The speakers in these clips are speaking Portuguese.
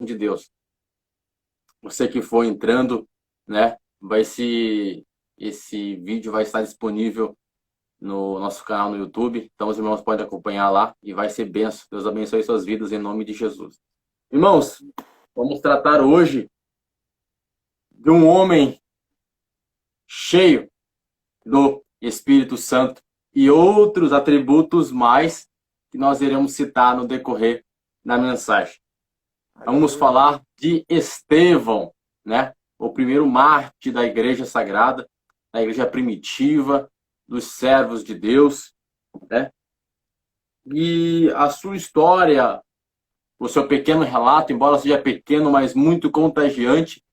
de Deus. Você que for entrando, né, esse vídeo vai estar disponível no nosso canal no YouTube, então os irmãos podem acompanhar lá e vai ser benção. Deus abençoe suas vidas em nome de Jesus. Irmãos, vamos tratar hoje de um homem cheio do Espírito Santo e outros atributos mais que nós iremos citar no decorrer da mensagem. Vamos falar de Estevão, né? O primeiro mártir da Igreja Sagrada, da Igreja primitiva, dos servos de Deus, né? E a sua história, o seu pequeno relato, embora seja pequeno, mas muito contagiante,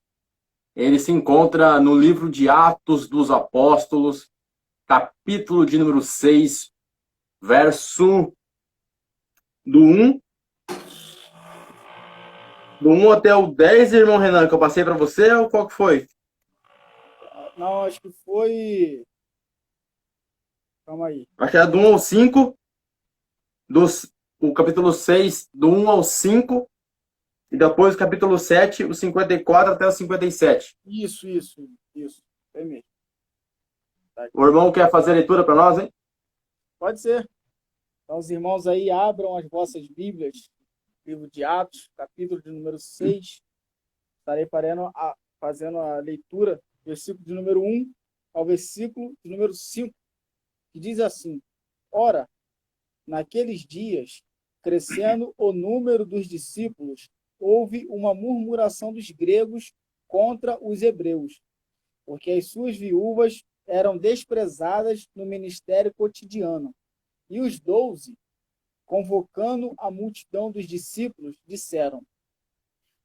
ele se encontra no livro de Atos dos Apóstolos, capítulo de número 6, verso do 1 até o 10, irmão Renan, que eu passei para você, ou qual que foi? Não, acho que foi. Calma aí. Acho que era do 1 ao 5, o capítulo 6, do 1 ao 5, e depois o capítulo 7, o 54 até o 57. Isso. É mesmo. Tá. O irmão quer fazer a leitura para nós, hein? Pode ser. Então, os irmãos aí abram as vossas Bíblias, livro de Atos, capítulo de número 6. Estarei fazendo a leitura, versículo de número 1 ao versículo de número 5, que diz assim: Ora, naqueles dias, crescendo o número dos discípulos, houve uma murmuração dos gregos contra os hebreus, porque as suas viúvas eram desprezadas no ministério cotidiano. E os 12, convocando a multidão dos discípulos, disseram: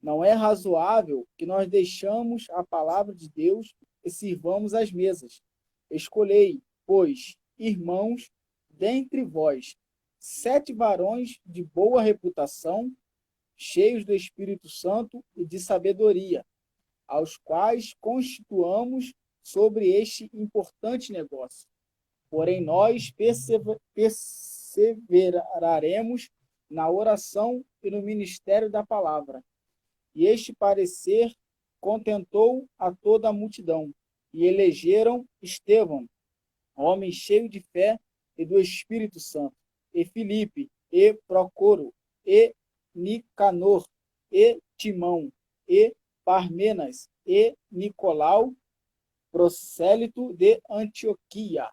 Não é razoável que nós deixamos a palavra de Deus e sirvamos as mesas. Escolhei, pois, irmãos, dentre vós, 7 varões de boa reputação, cheios do Espírito Santo e de sabedoria, aos quais constituamos sobre este importante negócio. Porém, nós perseveraremos na oração e no ministério da palavra. E este parecer contentou a toda a multidão, e elegeram Estevão, homem cheio de fé e do Espírito Santo, e Filipe, e Procoro, e Nicanor, e Timão, e Parmenas, e Nicolau, prosélito de Antioquia.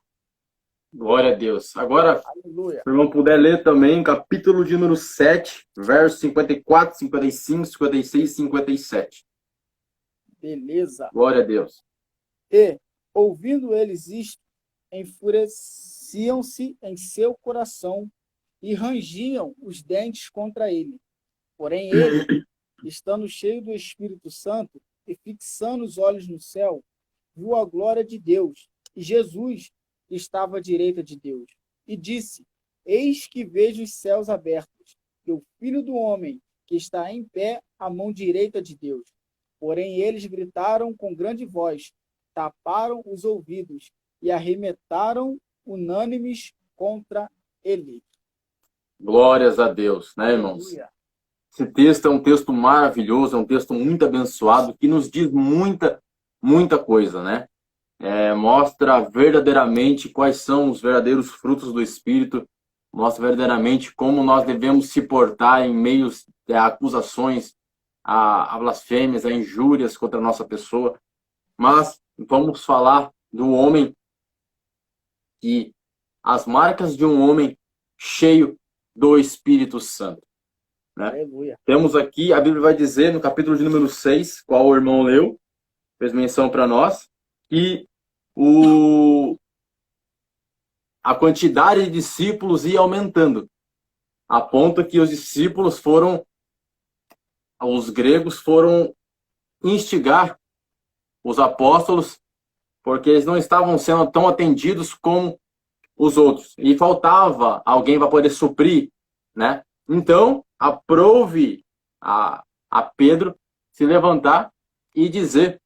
Glória a Deus. Agora, Aleluia. se o irmão puder ler também, capítulo de número 7, versos 54, 55, 56 e 57. Beleza. Glória a Deus. E, ouvindo eles isto, enfureciam-se em seu coração e rangiam os dentes contra ele. Porém, ele, estando cheio do Espírito Santo e fixando os olhos no céu, viu a glória de Deus e Jesus estava à direita de Deus. E disse: Eis que vejo os céus abertos e o Filho do Homem que está em pé à mão direita de Deus. Porém, eles gritaram com grande voz, taparam os ouvidos e arremetaram unânimes contra ele. Glórias a Deus, né, irmãos? Aleluia. Esse texto é um texto maravilhoso, é um texto muito abençoado, que nos diz muita coisa, né? Mostra verdadeiramente quais são os verdadeiros frutos do Espírito, mostra verdadeiramente como nós devemos se portar em meio a acusações, a blasfêmias, a injúrias contra a nossa pessoa. Mas vamos falar do homem que as marcas de um homem cheio do Espírito Santo, né? Aleluia. Temos aqui, a Bíblia vai dizer no capítulo de número 6, qual o irmão leu, fez menção para nós, que a quantidade de discípulos ia aumentando, a ponto que os gregos foram instigar os apóstolos, porque eles não estavam sendo tão atendidos como os outros, e faltava alguém para poder suprir, né? Então, aprove a Pedro se levantar e dizer: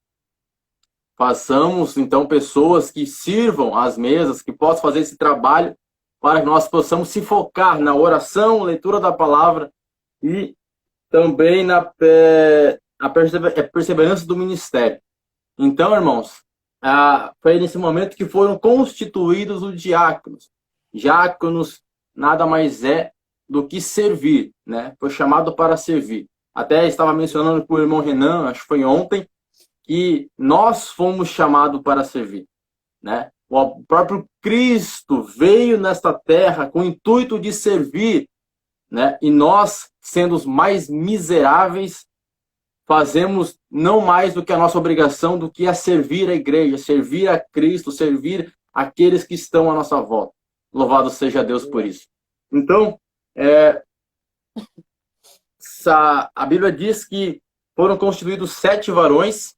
façamos, então, pessoas que sirvam às mesas, que possam fazer esse trabalho, para que nós possamos se focar na oração, leitura da palavra e também a perseverança do ministério. Então, irmãos, foi nesse momento que foram constituídos os diáconos. Diáconos nada mais é do que servir, né? Foi chamado para servir. Até estava mencionando com o irmão Renan, acho que foi ontem, que nós fomos chamados para servir, né? O próprio Cristo veio nesta terra com o intuito de servir, né? E nós, sendo os mais miseráveis, fazemos não mais do que a nossa obrigação, do que a servir a igreja, servir a Cristo, servir aqueles que estão à nossa volta. Louvado seja Deus por isso. Então, a Bíblia diz que foram constituídos 7 varões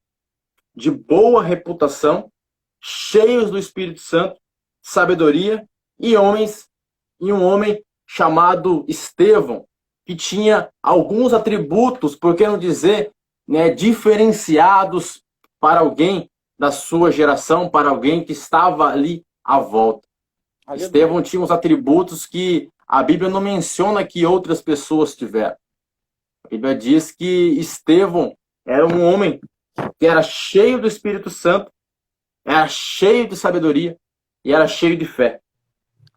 de boa reputação, cheios do Espírito Santo, sabedoria, e um homem chamado Estevão, que tinha alguns atributos, por que não dizer, né, diferenciados para alguém da sua geração, para alguém que estava ali à volta. Aleluia. Estevão tinha uns atributos que a Bíblia não menciona que outras pessoas tiveram. A Bíblia diz que Estevão era um homem que era cheio do Espírito Santo, era cheio de sabedoria e era cheio de fé.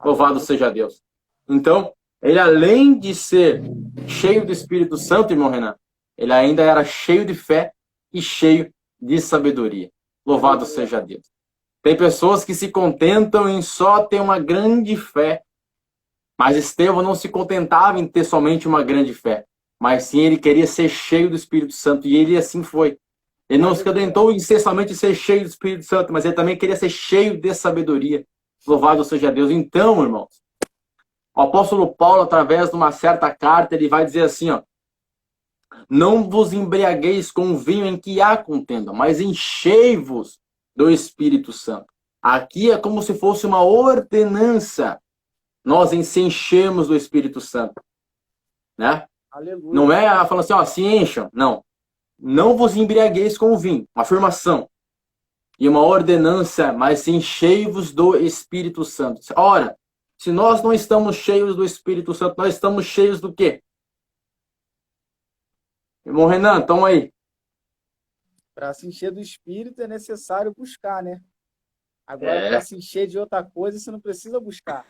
Louvado seja Deus. Então, ele além de ser cheio do Espírito Santo, irmão Renan, ele ainda era cheio de fé e cheio de sabedoria. Louvado seja Deus. Tem pessoas que se contentam em só ter uma grande fé, mas Estevão não se contentava em ter somente uma grande fé, mas sim ele queria ser cheio do Espírito Santo, e ele assim foi. Ele não se contentou em ser somente ser cheio do Espírito Santo, mas ele também queria ser cheio de sabedoria. Louvado seja Deus. Então, irmãos, o apóstolo Paulo, através de uma certa carta, ele vai dizer assim, ó: não vos embriagueis com o vinho em que há contenda, mas enchei-vos do Espírito Santo. Aqui é como se fosse uma ordenança. Nós se enchemos do Espírito Santo, né? Aleluia. Não é falando assim, ó, se encham. Não. Não vos embriagueis com o vinho. Uma afirmação. E uma ordenança, mas enchei-vos do Espírito Santo. Ora, se nós não estamos cheios do Espírito Santo, nós estamos cheios do quê? Irmão Renan, toma aí. Para se encher do Espírito é necessário buscar, né? Agora, para se encher de outra coisa, você não precisa buscar.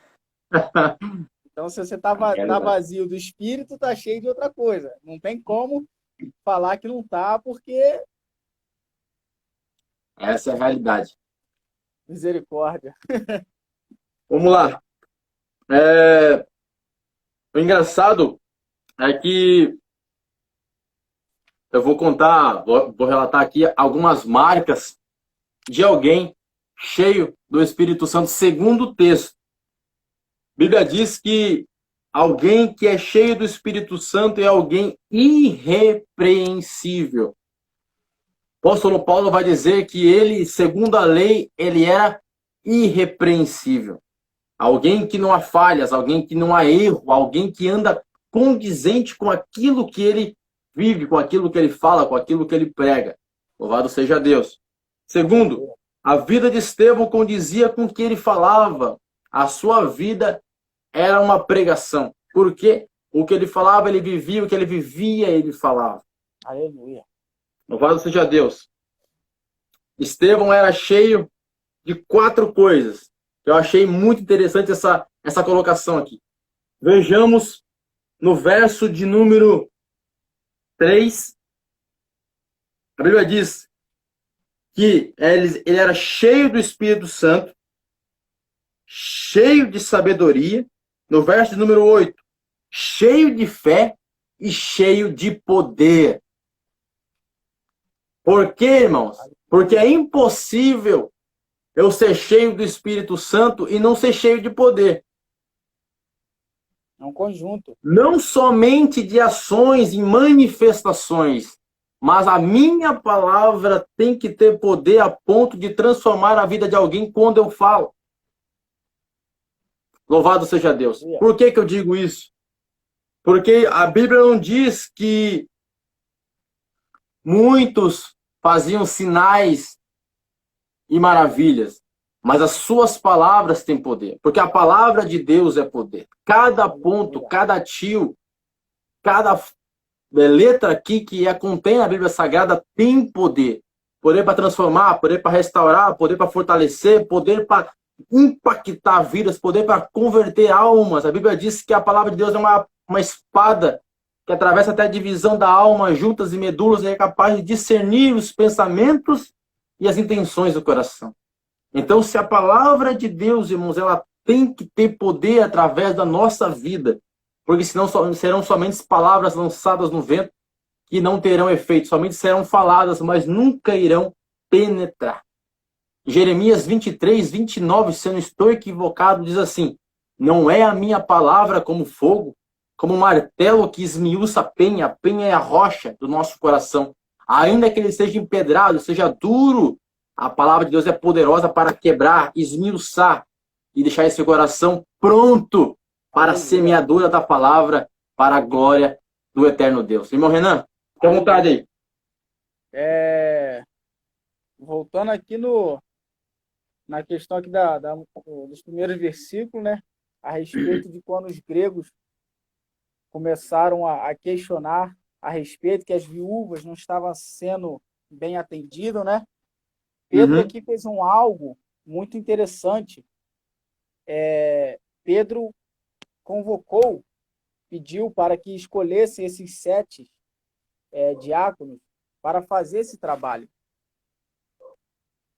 Então, se você está vazio do Espírito, está cheio de outra coisa. Não tem como falar que não está, porque... Essa é a realidade. Misericórdia. Vamos lá. O engraçado é que eu vou relatar aqui algumas marcas de alguém cheio do Espírito Santo, segundo o texto. A Bíblia diz que alguém que é cheio do Espírito Santo é alguém irrepreensível. O apóstolo Paulo vai dizer que ele, segundo a lei, ele era irrepreensível. Alguém que não há falhas, alguém que não há erro, alguém que anda condizente com aquilo que ele vive, com aquilo que ele fala, com aquilo que ele prega. Louvado seja Deus. Segundo, a vida de Estevão condizia com o que ele falava. A sua vida era uma pregação. Porque o que ele falava, ele vivia, o que ele vivia, ele falava. Aleluia. Louvado seja Deus. Estevão era cheio de 4 coisas. Eu achei muito interessante essa colocação aqui. Vejamos no verso de número 3. A Bíblia diz que ele era cheio do Espírito Santo, cheio de sabedoria. No verso de número 8, cheio de fé e cheio de poder. Por quê, irmãos? Porque é impossível eu ser cheio do Espírito Santo e não ser cheio de poder. É um conjunto. Não somente de ações e manifestações, mas a minha palavra tem que ter poder a ponto de transformar a vida de alguém quando eu falo. Louvado seja Deus. Por que eu digo isso? Porque a Bíblia não diz que muitos faziam sinais e maravilhas, mas as suas palavras têm poder. Porque a palavra de Deus é poder. Cada ponto, cada tio, cada letra aqui que contém a Bíblia Sagrada tem poder. Poder para transformar, poder para restaurar, poder para fortalecer, poder para impactar vidas, poder para converter almas. A Bíblia diz que a palavra de Deus é uma espada que atravessa até a divisão da alma, juntas e medulas, e é capaz de discernir os pensamentos e as intenções do coração. Então, se a palavra de Deus, irmãos, ela tem que ter poder através da nossa vida, porque senão serão somente palavras lançadas no vento que não terão efeito, somente serão faladas, mas nunca irão penetrar. Jeremias 23, 29, se eu não estou equivocado, diz assim: não é a minha palavra como fogo, como um martelo que esmiuça a penha é a rocha do nosso coração. Ainda que ele seja empedrado, seja duro, a palavra de Deus é poderosa para quebrar, esmiuçar e deixar esse coração pronto para a semeadura da palavra, para a glória do eterno Deus. Irmão Renan, fique à vontade aí. Voltando aqui na questão aqui dos primeiros versículos, né? A respeito de quando os gregos começaram a questionar a respeito que as viúvas não estavam sendo bem atendidas, né? Pedro aqui fez algo muito interessante. Pedro convocou, pediu para que escolhessem esses 7 diáconos para fazer esse trabalho.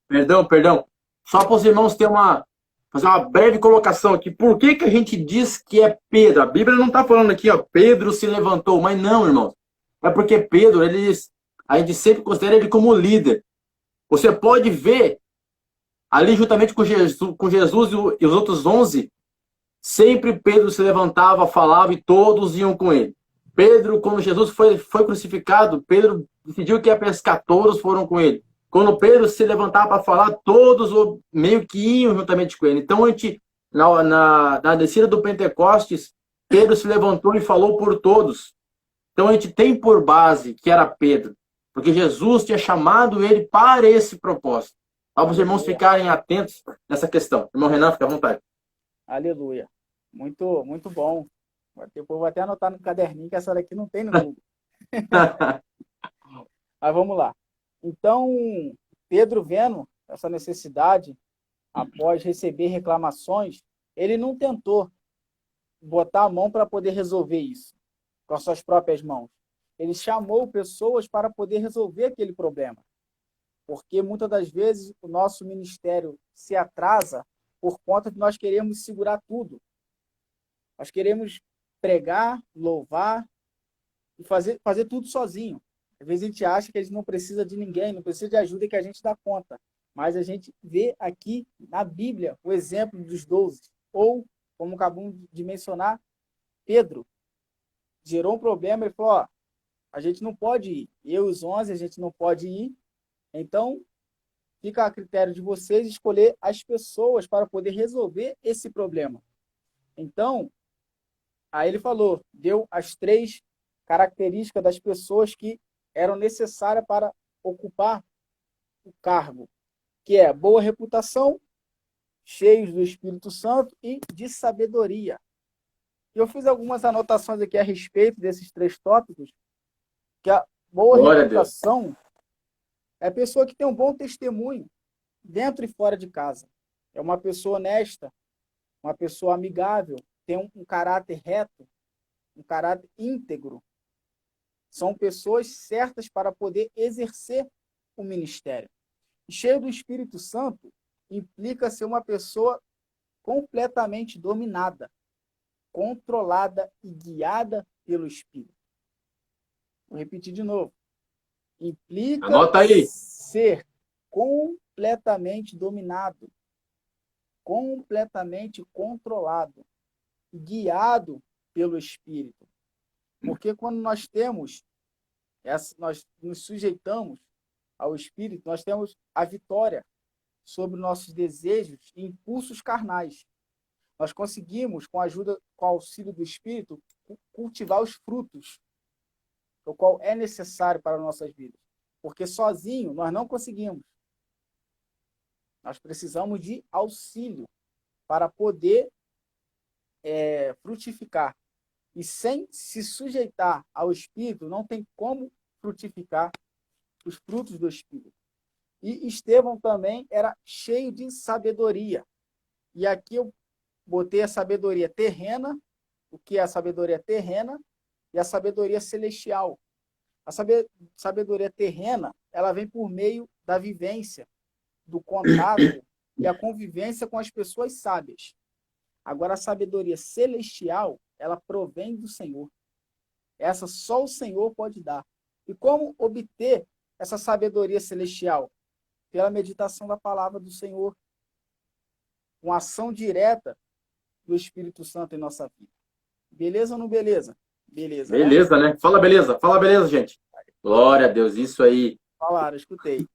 Perdão. Só para os irmãos fazer uma breve colocação aqui. Por que a gente diz que é Pedro? A Bíblia não está falando aqui, ó, Pedro se levantou. Mas não, irmãos. É porque Pedro, a gente sempre considera ele como líder. Você pode ver ali juntamente com Jesus e os outros 11, sempre Pedro se levantava, falava e todos iam com ele. Pedro, quando Jesus foi crucificado, Pedro decidiu que ia pescar, todos foram com ele. Quando Pedro se levantava para falar, todos meio que iam juntamente com ele. Então, na descida do Pentecostes, Pedro se levantou e falou por todos. Então, a gente tem por base que era Pedro, porque Jesus tinha chamado ele para esse propósito. Para os irmãos ficarem atentos nessa questão. Irmão Renan, fica à vontade. Aleluia. Muito, muito bom. Depois vou até anotar no caderninho, que essa daqui não tem no Google. Mas vamos lá. Então, Pedro, vendo essa necessidade, após receber reclamações, ele não tentou botar a mão para poder resolver isso com as suas próprias mãos. Ele chamou pessoas para poder resolver aquele problema. Porque muitas das vezes o nosso ministério se atrasa por conta de nós queremos segurar tudo. Nós queremos pregar, louvar e fazer tudo sozinho. Às vezes a gente acha que a gente não precisa de ninguém, não precisa de ajuda, que a gente dá conta. Mas a gente vê aqui na Bíblia o exemplo dos 12. Ou, como acabamos de mencionar, Pedro gerou um problema e falou: ó, a gente não pode ir. Eu e os 11, a gente não pode ir. Então, fica a critério de vocês escolher as pessoas para poder resolver esse problema. Então, aí ele falou, deu as 3 características das pessoas que eram necessárias para ocupar o cargo, que é boa reputação, cheios do Espírito Santo e de sabedoria. Eu fiz algumas anotações aqui a respeito desses 3 tópicos, que a boa reputação é a pessoa que tem um bom testemunho dentro e fora de casa. É uma pessoa honesta, uma pessoa amigável, tem um caráter reto, um caráter íntegro. São pessoas certas para poder exercer o ministério. E cheio do Espírito Santo implica ser uma pessoa completamente dominada, controlada e guiada pelo Espírito. Vou repetir de novo. Implica ser completamente dominado, completamente controlado, guiado pelo Espírito. Porque quando nós nos sujeitamos ao Espírito, nós temos a vitória sobre nossos desejos e impulsos carnais. Nós conseguimos, com o auxílio do Espírito, cultivar os frutos, o qual é necessário para nossas vidas. Porque sozinho nós não conseguimos. Nós precisamos de auxílio para poder frutificar. E sem se sujeitar ao Espírito, não tem como frutificar os frutos do Espírito. E Estevão também era cheio de sabedoria. E aqui eu botei a sabedoria terrena, o que é a sabedoria terrena, e a sabedoria celestial. A sabedoria terrena, ela vem por meio da vivência, do contato e a convivência com as pessoas sábias. Agora, a sabedoria celestial, ela provém do Senhor. Essa só o Senhor pode dar. E como obter essa sabedoria celestial? Pela meditação da palavra do Senhor. Com ação direta do Espírito Santo em nossa vida. Beleza ou não beleza? Beleza, Beleza, né? Fala beleza, gente. Glória a Deus, isso aí. Falaram, escutei.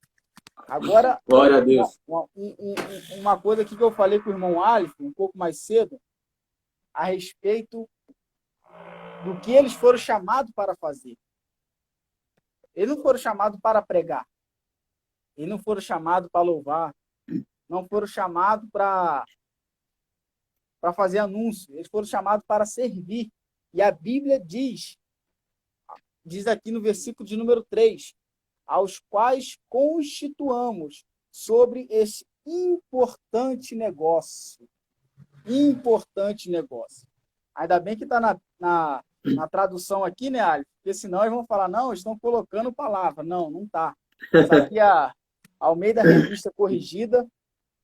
Agora, Glória a Deus. uma coisa aqui que eu falei com o irmão Aleph, um pouco mais cedo, a respeito do que eles foram chamados para fazer. Eles não foram chamados para pregar. Eles não foram chamados para louvar. Não foram chamados para fazer anúncio. Eles foram chamados para servir. E a Bíblia diz aqui no versículo de número 3, aos quais constituamos sobre esse importante negócio. Importante negócio. Ainda bem que está na tradução aqui, né, Ali? Porque senão eles vão falar, não, estão colocando palavra. Não, não está. Mas aqui ao meio da revista corrigida,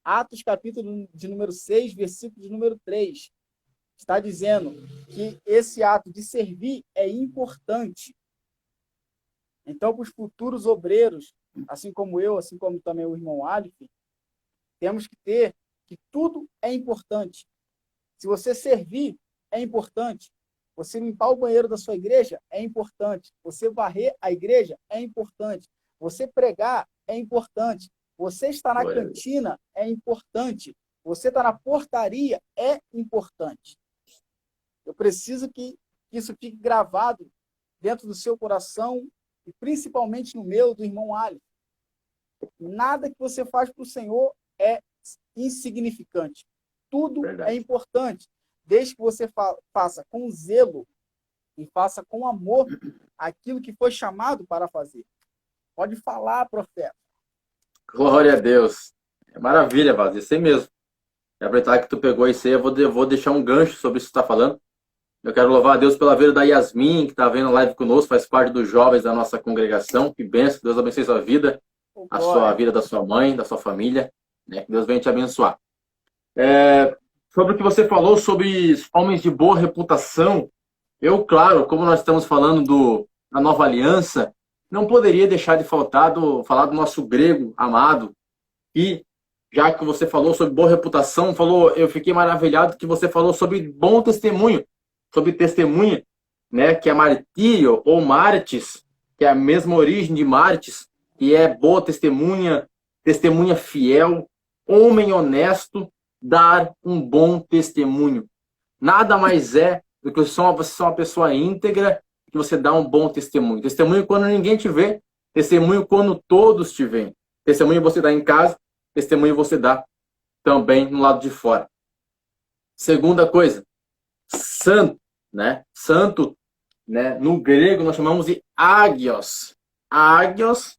Atos capítulo de número 6, versículo de número 3, está dizendo que esse ato de servir é importante. Então, para os futuros obreiros, assim como eu, assim como também o irmão Aleph, temos que ter que tudo é importante. Se você servir, é importante. Você limpar o banheiro da sua igreja, é importante. Você varrer a igreja, é importante. Você pregar, é importante. Você estar na cantina, é importante. Você estar na portaria, é importante. Eu preciso que isso fique gravado dentro do seu coração e principalmente no meu, do irmão Aleph. Nada que você faz para o Senhor é insignificante. Tudo é importante, desde que você faça com zelo e faça com amor aquilo que foi chamado para fazer. Pode falar, profeta. Glória a Deus. É maravilha, Vaz, isso aí mesmo. E aproveitar que tu pegou isso aí, eu vou deixar um gancho sobre isso que tu está falando. Eu quero louvar a Deus pela vida da Yasmin, que está vendo a live conosco, faz parte dos jovens da nossa congregação. Que bênção, Deus abençoe a sua vida, a sua vida da sua mãe, da sua família. Né? Que Deus venha te abençoar. Sobre o que você falou sobre homens de boa reputação, claro, como nós estamos falando da nova aliança, não poderia deixar de falar do nosso grego amado, e já que você falou sobre boa reputação, eu fiquei maravilhado que você falou sobre bom testemunho, sobre testemunha, né, que é martírio ou martis, que é a mesma origem de martis, que é boa testemunha, testemunha fiel, homem honesto, dar um bom testemunho. Nada mais é do que você ser uma pessoa íntegra, que você dá um bom testemunho. Testemunho quando ninguém te vê, testemunho quando todos te veem. Testemunho você dá em casa, testemunho você dá também no lado de fora. Segunda coisa, santo, né? Santo, né? No grego nós chamamos de ágios. Ágios,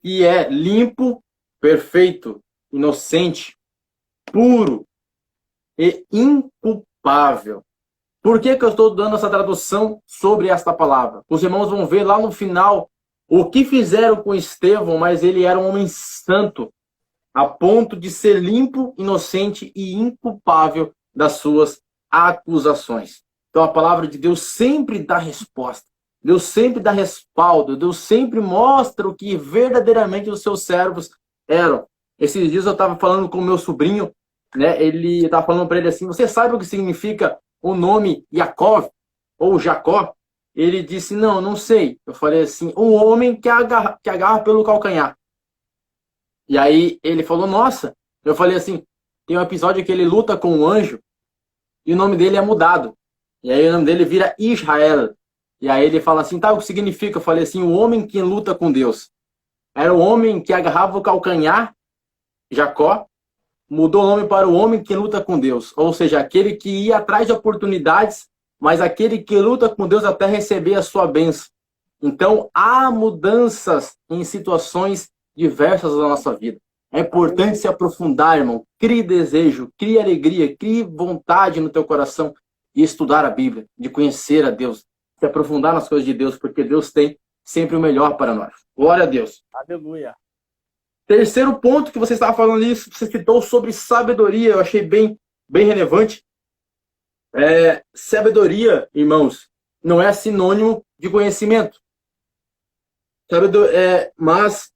que é limpo, perfeito, inocente, puro e inculpável. Por que eu estou dando essa tradução sobre esta palavra? Os irmãos vão ver lá no final o que fizeram com Estevão, mas ele era um homem santo, a ponto de ser limpo, inocente e inculpável das suas acusações. Então a palavra de Deus sempre dá resposta. Deus sempre dá respaldo. Deus sempre mostra o que verdadeiramente os seus servos eram. Esses dias eu estava falando com o meu sobrinho, né? Ele estava falando para ele assim, você sabe o que significa o nome Yaakov ou Jacó? Ele disse, não sei. Eu falei assim, um homem que agarra pelo calcanhar. E aí ele falou, nossa. Eu falei assim, tem um episódio que ele luta com um anjo e o nome dele é mudado. E aí o nome dele vira Israel. E aí ele fala assim, tá, o que significa? Eu falei assim, o homem que luta com Deus. Era o homem que agarrava o calcanhar, Jacó, mudou o nome para o homem que luta com Deus. Ou seja, aquele que ia atrás de oportunidades mas aquele que luta com Deus até receber a sua bênção. Então, há mudanças em situações diversas da nossa vida. É importante se aprofundar, irmão. Crie desejo, crie alegria, crie vontade no teu coração de estudar a Bíblia, de conhecer a Deus, se aprofundar nas coisas de Deus, porque Deus tem sempre o melhor para nós. Glória a Deus. Aleluia. Terceiro ponto que você estava falando ali, você citou sobre sabedoria, eu achei bem relevante. Sabedoria, irmãos, não é sinônimo de conhecimento. Mas,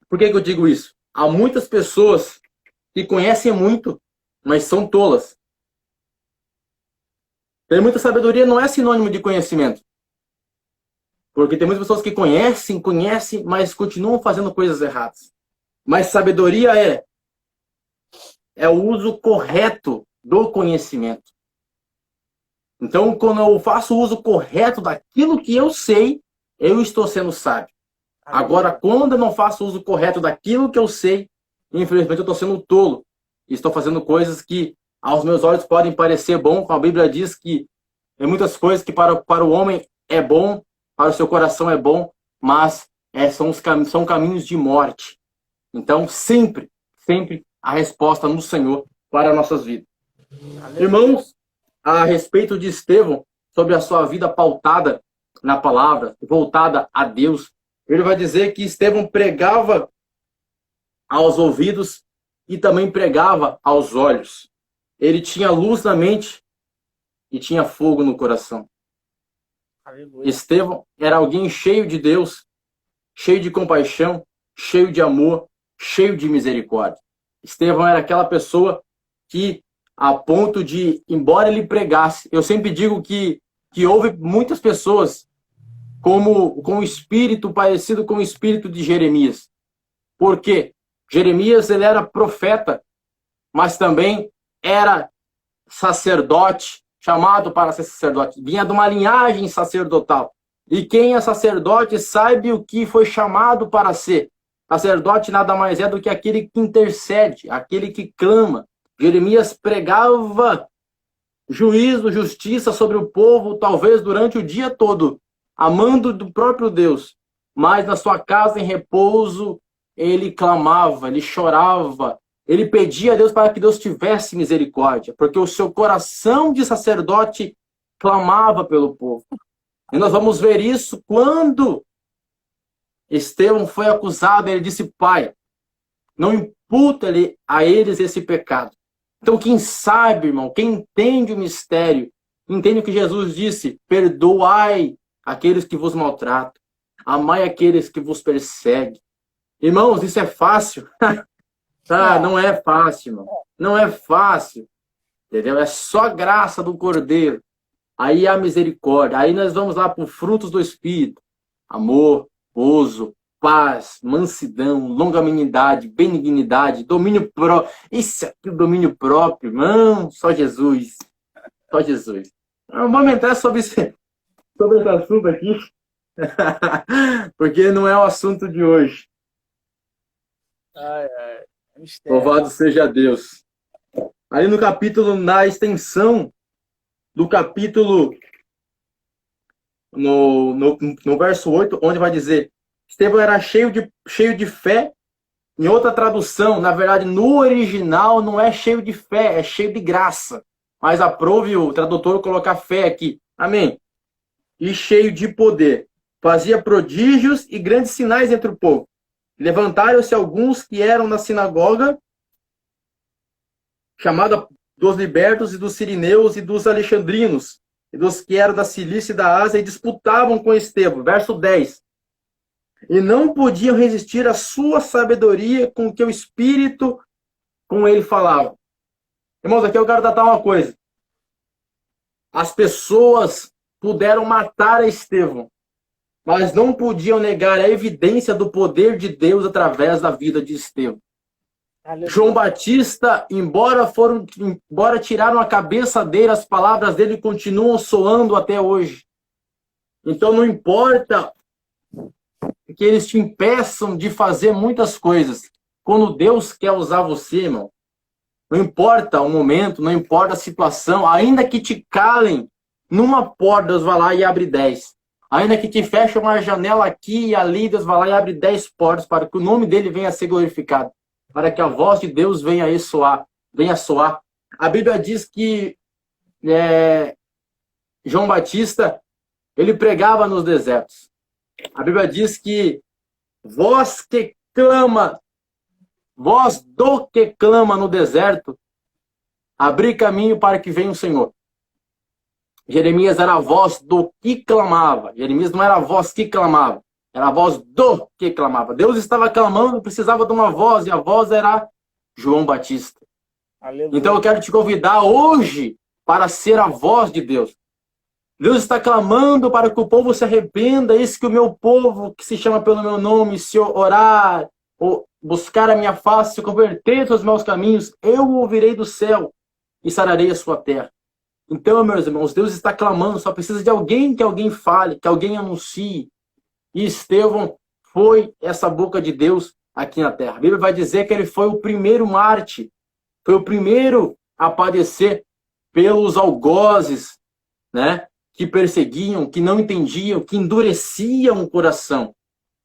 por que eu digo isso? Há muitas pessoas que conhecem muito, mas são tolas. Ter muita sabedoria não é sinônimo de conhecimento. Porque tem muitas pessoas que conhecem, mas continuam fazendo coisas erradas. Mas sabedoria é o uso correto do conhecimento. Então, quando eu faço o uso correto daquilo que eu sei, eu estou sendo sábio. Agora, quando eu não faço o uso correto daquilo que eu sei, infelizmente eu estou sendo tolo. Estou fazendo coisas que aos meus olhos podem parecer bom. A Bíblia diz que tem muitas coisas que para o homem é bom, para o seu coração é bom, mas são caminhos de morte. Então, sempre a resposta no Senhor para nossas vidas. Irmãos, a respeito de Estevão, sobre a sua vida pautada na palavra, voltada a Deus, ele vai dizer que Estevão pregava aos ouvidos e também pregava aos olhos. Ele tinha luz na mente e tinha fogo no coração. Aleluia. Estevão era alguém cheio de Deus, cheio de compaixão, cheio de amor, cheio de misericórdia. Estevão era aquela pessoa que, a ponto de, embora ele pregasse, eu sempre digo que houve muitas pessoas com o espírito parecido com o espírito de Jeremias. Por quê? Jeremias, ele era profeta, mas também era sacerdote, chamado para ser sacerdote. Vinha de uma linhagem sacerdotal. E quem é sacerdote sabe o que foi chamado para ser. Sacerdote nada mais é do que aquele que intercede, aquele que clama. Jeremias pregava juízo, justiça sobre o povo, talvez durante o dia todo, amando do próprio Deus. Mas na sua casa em repouso, ele clamava, ele chorava, ele pedia a Deus para que Deus tivesse misericórdia, porque o seu coração de sacerdote clamava pelo povo. E nós vamos ver isso quando Estevão foi acusado, ele disse: Pai, não imputa a eles esse pecado. Então, quem sabe, irmão, quem entende o mistério, entende o que Jesus disse: perdoai aqueles que vos maltratam, amai aqueles que vos perseguem. Irmãos, isso é fácil? Não é fácil, irmão. Não é fácil. Entendeu? É só graça do Cordeiro. Aí há misericórdia. Aí nós vamos lá para os frutos do Espírito: amor, gozo, paz, mansidão, longanimidade, benignidade, domínio próprio. Isso aqui, o domínio próprio, irmão, só Jesus. Só Jesus. Vamos entrar sobre esse assunto aqui, porque não é o assunto de hoje. Louvado seja Deus. Ali no capítulo, na extensão do capítulo, no verso 8, onde vai dizer: Estevão era cheio de fé. Em outra tradução, na verdade, no original, não é cheio de fé, é cheio de graça. Mas aprove o tradutor colocar fé aqui. Amém. E cheio de poder. Fazia prodígios e grandes sinais entre o povo. Levantaram-se alguns que eram na sinagoga, chamada dos libertos e dos sirineus e dos alexandrinos, e dos que eram da Cilícia e da Ásia, e disputavam com Estevão. Verso 10. E não podiam resistir à sua sabedoria com que o Espírito com ele falava. Irmãos, aqui eu quero tratar uma coisa. As pessoas puderam matar a Estevão, mas não podiam negar a evidência do poder de Deus através da vida de Estevão. Aleluia. João Batista, embora tiraram a cabeça dele, as palavras dele continuam soando até hoje. Então não importa que eles te impeçam de fazer muitas coisas. Quando Deus quer usar você, irmão, não importa o momento, não importa a situação, ainda que te calem numa porta, Deus vai lá e abre 10. Ainda que te feche uma janela aqui e ali, Deus vai lá e abre 10 portas para que o nome dele venha a ser glorificado, para que a voz de Deus venha a soar. A Bíblia diz que João Batista, ele pregava nos desertos. A Bíblia diz que voz do que clama no deserto, abri caminho para que venha o Senhor. Jeremias era a voz do que clamava. Jeremias não era a voz que clamava, era a voz do que clamava. Deus estava clamando, precisava de uma voz, e a voz era João Batista. Aleluia. Então eu quero te convidar hoje para ser a voz de Deus. Deus está clamando para que o povo se arrependa. Eis que o meu povo, que se chama pelo meu nome, se orar, ou buscar a minha face, se converter aos meus caminhos, eu o ouvirei do céu e sararei a sua terra. Então, meus irmãos, Deus está clamando, só precisa de alguém, que alguém fale, que alguém anuncie. E Estevão foi essa boca de Deus aqui na terra. A Bíblia vai dizer que ele foi o primeiro mártir, foi o primeiro a padecer pelos algozes, né? Que perseguiam, que não entendiam, que endureciam o coração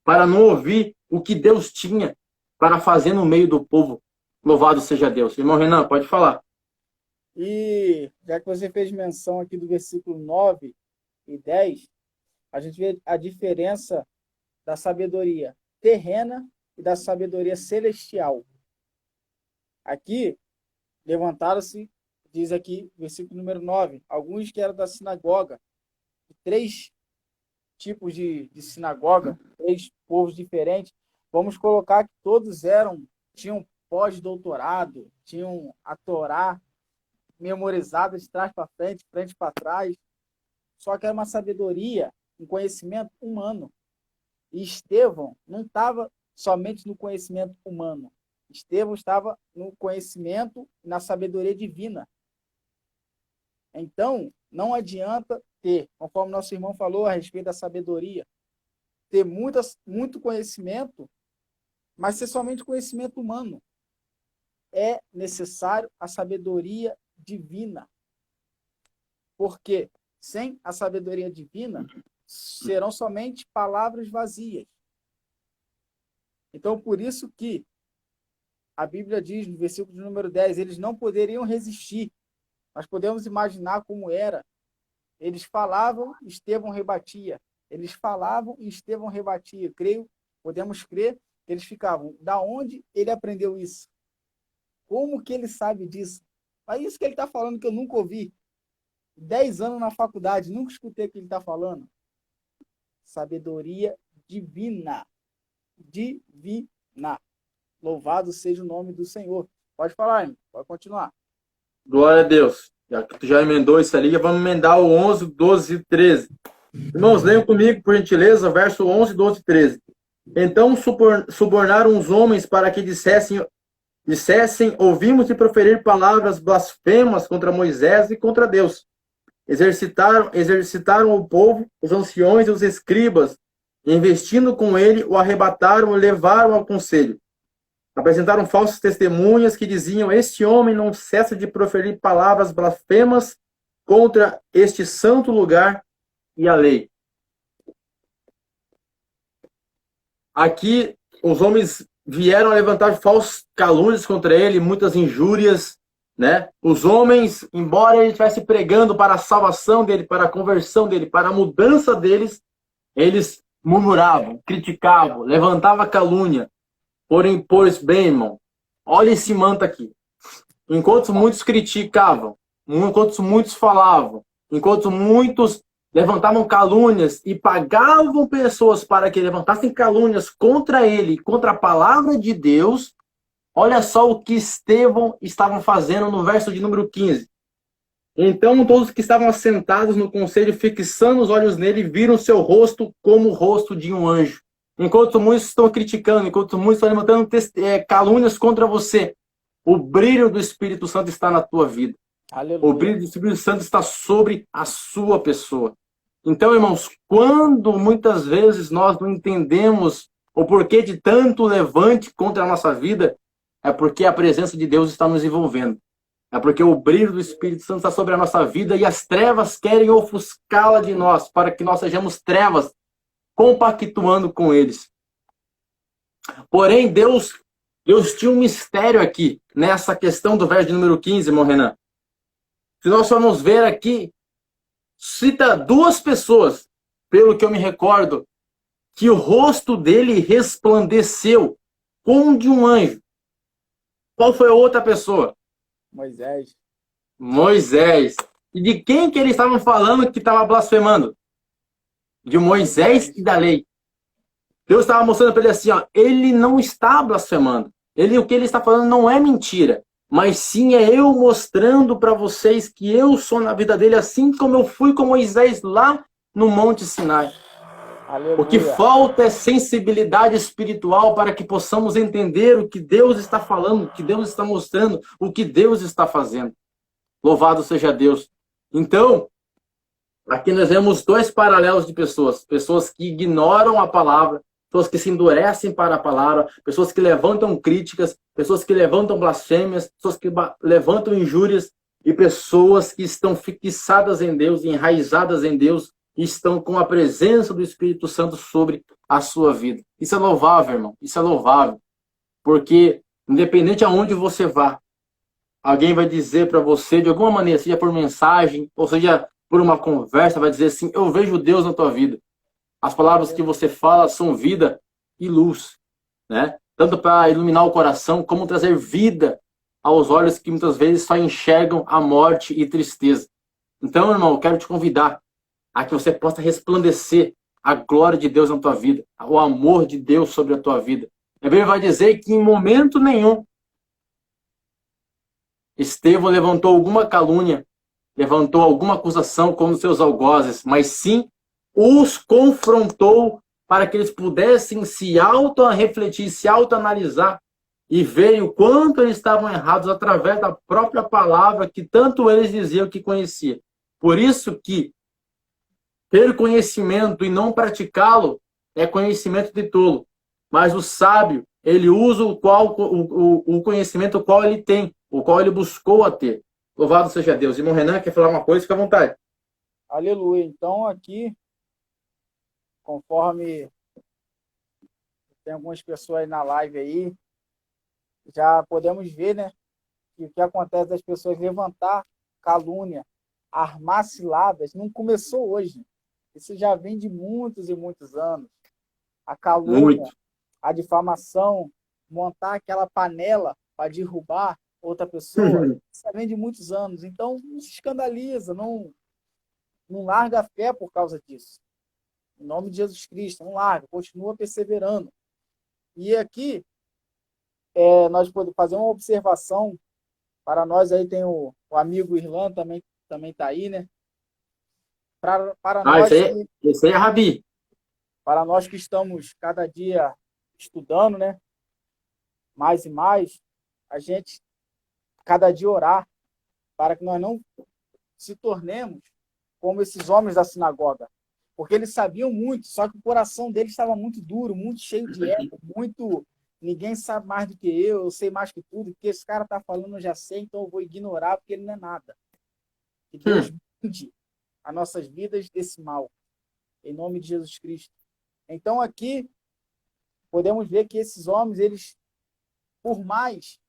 para não ouvir o que Deus tinha para fazer no meio do povo. Louvado seja Deus. Irmão Renan, pode falar. E já que você fez menção aqui do versículo 9 e 10, a gente vê a diferença da sabedoria terrena e da sabedoria celestial. Aqui, levantaram-se, diz aqui, versículo número 9, alguns que eram da sinagoga, 3 tipos de sinagoga, 3 povos diferentes. Vamos colocar que todos tinham pós-doutorado, tinham a Torá memorizada de trás para frente para trás. Só que era uma sabedoria, um conhecimento humano. E Estevão não estava somente no conhecimento humano. Estevão estava no conhecimento e na sabedoria divina. Então, não adianta ter, conforme nosso irmão falou a respeito da sabedoria, ter muito conhecimento, mas ser somente conhecimento humano. É necessário a sabedoria divina. Porque sem a sabedoria divina, serão somente palavras vazias. Então, por isso que a Bíblia diz, no versículo de número 10, eles não poderiam resistir. Nós podemos imaginar como era. Eles falavam, Estevão rebatia. Eles falavam e Estevão rebatia. Podemos crer que eles ficavam. Da onde ele aprendeu isso? Como que ele sabe disso? É isso que ele está falando que eu nunca ouvi. 10 anos na faculdade, nunca escutei o que ele está falando. Sabedoria divina. Divina. Louvado seja o nome do Senhor. Pode falar, hein? Pode continuar. Glória a Deus. Já que tu já emendou isso ali, vamos emendar o 11, 12 e 13. Irmãos, leiam comigo, por gentileza, verso 11, 12 e 13. Então subornaram os homens para que dissessem, ouvimos de proferir palavras blasfemas contra Moisés e contra Deus. Exercitaram o povo, os anciões e os escribas, e investindo com ele, o arrebataram e levaram ao conselho. Apresentaram falsas testemunhas que diziam: este homem não cessa de proferir palavras blasfemas contra este santo lugar e a lei. Aqui, os homens vieram a levantar falsos calúnios contra ele, muitas injúrias, né? Os homens, embora ele estivesse pregando para a salvação dele, para a conversão dele, para a mudança deles, eles murmuravam, criticavam, levantavam calúnia. Porém, pois bem, irmão, olha esse manto aqui. Enquanto muitos criticavam, enquanto muitos falavam, enquanto muitos levantavam calúnias e pagavam pessoas para que levantassem calúnias contra ele, contra a palavra de Deus, olha só o que Estevão estavam fazendo no verso de número 15. Então todos que estavam assentados no conselho, fixando os olhos nele, viram seu rosto como o rosto de um anjo. Enquanto muitos estão criticando, enquanto muitos estão levantando calúnias contra você, o brilho do Espírito Santo está na tua vida. Aleluia. O brilho do Espírito Santo está sobre a sua pessoa. Então, irmãos, quando muitas vezes nós não entendemos o porquê de tanto levante contra a nossa vida, é porque a presença de Deus está nos envolvendo. É porque o brilho do Espírito Santo está sobre a nossa vida e as trevas querem ofuscá-la de nós, para que nós sejamos trevas, compactuando com eles. Porém, Deus tinha um mistério aqui, nessa questão do verso de número 15, irmão Renan. Se nós formos ver aqui, cita duas pessoas, pelo que eu me recordo, que o rosto dele resplandeceu como de um anjo. Qual foi a outra pessoa? Moisés. Moisés. E de quem que eles estavam falando que estava blasfemando? De Moisés e da lei. Deus estava mostrando para ele assim, ó, ele não está blasfemando. O que ele está falando não é mentira, mas sim é eu mostrando para vocês que eu sou na vida dele, assim como eu fui com Moisés lá no Monte Sinai. Aleluia. O que falta é sensibilidade espiritual para que possamos entender o que Deus está falando, o que Deus está mostrando, o que Deus está fazendo. Louvado seja Deus. Então, aqui nós vemos dois paralelos de pessoas. Pessoas que ignoram a palavra, pessoas que se endurecem para a palavra, pessoas que levantam críticas, pessoas que levantam blasfêmias, pessoas que levantam injúrias e pessoas que estão fixadas em Deus, enraizadas em Deus, e estão com a presença do Espírito Santo sobre a sua vida. Isso é louvável, irmão. Isso é louvável. Porque, independente aonde você vá, alguém vai dizer para você, de alguma maneira, seja por mensagem, ou seja por uma conversa, vai dizer assim, eu vejo Deus na tua vida. As palavras que você fala são vida e luz, né? Tanto para iluminar o coração, como trazer vida aos olhos que muitas vezes só enxergam a morte e tristeza. Então, irmão, eu quero te convidar a que você possa resplandecer a glória de Deus na tua vida, o amor de Deus sobre a tua vida. A Bíblia vai dizer que em momento nenhum Estevão levantou alguma calúnia, levantou alguma acusação contra os seus algozes, mas sim os confrontou para que eles pudessem se auto-refletir, se auto-analisar e ver o quanto eles estavam errados através da própria palavra que tanto eles diziam que conheciam. Por isso que ter conhecimento e não praticá-lo é conhecimento de tolo. Mas o sábio, ele usa o conhecimento o qual ele tem, o qual ele buscou a ter. Louvado seja Deus. Irmão Renan, quer falar uma coisa? Fica à vontade. Aleluia. Então, aqui, conforme tem algumas pessoas na live aí, já podemos ver, né, que o que acontece das pessoas levantar calúnia, armar ciladas, não começou hoje. Isso já vem de muitos e muitos anos. A calúnia, a difamação, montar aquela panela para derrubar outra pessoa, isso já vem de muitos anos. Então, não se escandaliza, não larga a fé por causa disso. Em nome de Jesus Cristo, não larga, continua perseverando. E aqui, nós podemos fazer uma observação para nós aí, tem o amigo Irlan também está aí, né? Para nós esse aí é Rabi. Para nós que estamos cada dia estudando, né? Mais e mais, a gente cada dia orar para que nós não se tornemos como esses homens da sinagoga. Porque eles sabiam muito, só que o coração deles estava muito duro, muito cheio de ego, muito... Ninguém sabe mais do que eu sei mais que tudo, porque esse cara está falando, eu já sei, então eu vou ignorar, porque ele não é nada. Que Deus brinde as nossas vidas desse mal. Em nome de Jesus Cristo. Então, aqui, podemos ver que esses homens, eles, por mais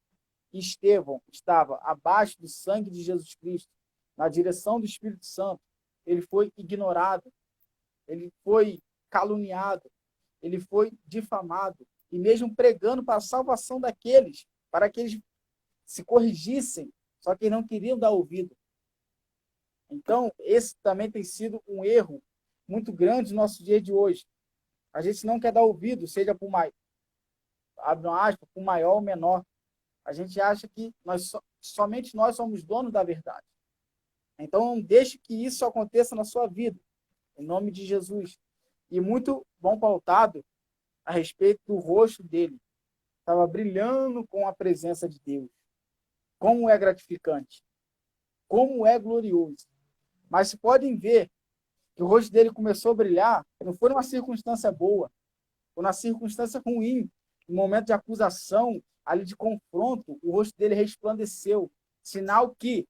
que Estevão estava abaixo do sangue de Jesus Cristo, na direção do Espírito Santo, ele foi ignorado, ele foi caluniado, ele foi difamado, e mesmo pregando para a salvação daqueles, para que eles se corrigissem, só que não queriam dar ouvido. Então, esse também tem sido um erro muito grande no nosso dia de hoje. A gente não quer dar ouvido, seja por abre uma aspa, por maior ou menor. A gente acha que somente nós somos donos da verdade. Então, não deixe que isso aconteça na sua vida, em nome de Jesus. E muito bom pautado a respeito do rosto dele. Estava brilhando com a presença de Deus. Como é gratificante. Como é glorioso. Mas se podem ver que o rosto dele começou a brilhar, não foi numa circunstância boa, foi numa circunstância ruim, no momento de acusação, ali de confronto, o rosto dele resplandeceu. Sinal que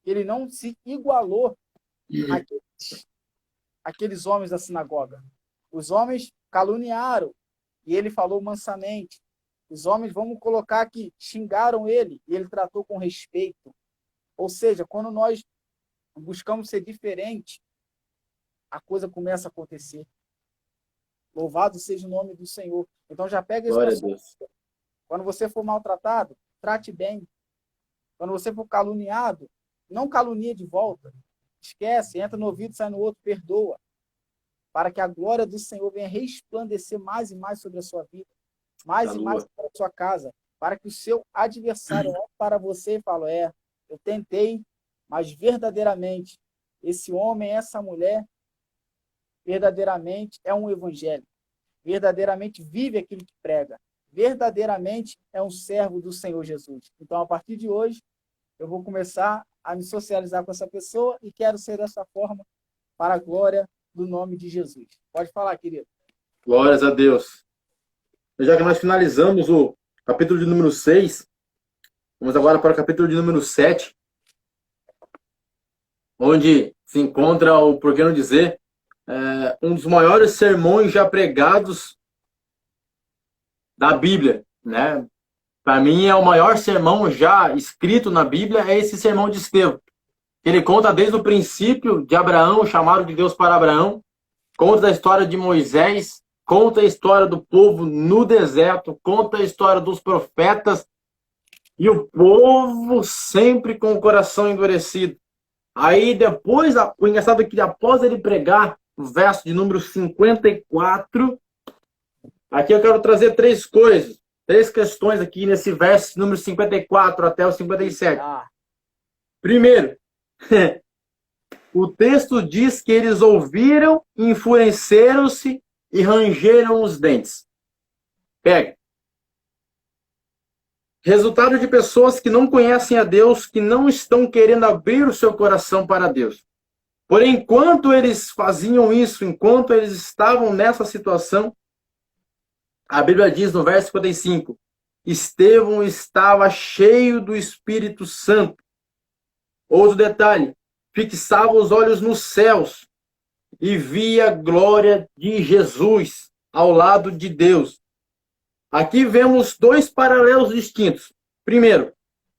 ele não se igualou àqueles homens da sinagoga. Os homens caluniaram e ele falou mansamente. Os homens, vamos colocar aqui, xingaram ele e ele tratou com respeito. Ou seja, quando nós buscamos ser diferente, a coisa começa a acontecer. Louvado seja o nome do Senhor. Então já pega isso. Glória a Deus. Quando você for maltratado, trate bem. Quando você for caluniado, não calunia de volta. Esquece, entra no ouvido, sai no outro, perdoa. Para que a glória do Senhor venha resplandecer mais e mais sobre a sua vida. Mais e mais sobre a sua casa. Para que o seu adversário olhe para você e fale, eu tentei, mas verdadeiramente, esse homem, essa mulher, verdadeiramente é um evangelho. Verdadeiramente vive aquilo que prega. Verdadeiramente é um servo do Senhor Jesus. Então, a partir de hoje, eu vou começar a me socializar com essa pessoa e quero ser dessa forma para a glória do nome de Jesus. Pode falar, querido. Glórias a Deus. Já que nós finalizamos o capítulo de número 6, vamos agora para o capítulo de número 7, onde se encontra o, por que não dizer, um dos maiores sermões já pregados da Bíblia, né? Para mim é o maior sermão já escrito na Bíblia, é esse sermão de Estevão. Ele conta desde o princípio de Abraão, o chamado de Deus para Abraão, conta a história de Moisés, conta a história do povo no deserto, conta a história dos profetas, e o povo sempre com o coração endurecido. Aí depois, o engraçado é que após ele pregar o verso de número 54, aqui eu quero trazer três coisas, três questões aqui nesse verso número 54 até o 57. Primeiro, o texto diz que eles ouviram, enfureceram-se e rangeram os dentes. Pega. Resultado de pessoas que não conhecem a Deus, que não estão querendo abrir o seu coração para Deus. Porém, enquanto eles faziam isso, enquanto eles estavam nessa situação, a Bíblia diz no verso 55, Estevão estava cheio do Espírito Santo. Outro detalhe, fixava os olhos nos céus e via a glória de Jesus ao lado de Deus. Aqui vemos dois paralelos distintos. Primeiro,